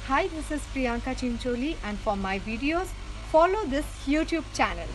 Hi, this is Priyanka Chincholi, and for my videos, follow this YouTube channel.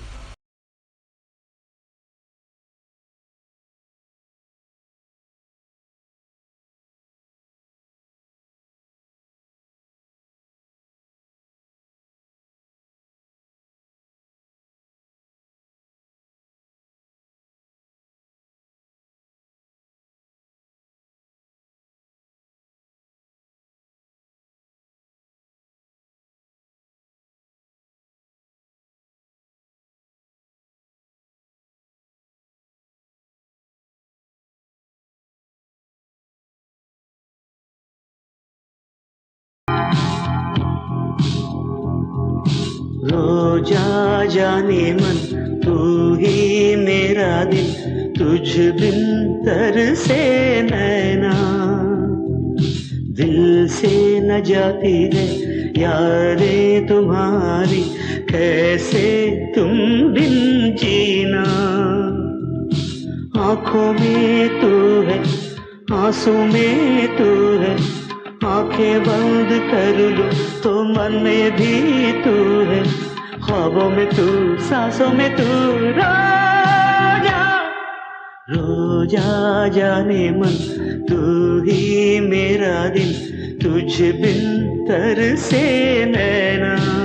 रोजा जाने मन तू ही मेरा दिल तुझ बिन तरसे नैना दिल से न जाती है यारे तुम्हारी कैसे तुम बिन जीना आंखों में तू है आंसू में तू है आंखें बंद कर लो तो मन में भी तू है ख्वाबों में तू सांसों में तू रोजा रोजा जाने मन तू ही मेरा दिल तुझ बिन तरसे नैना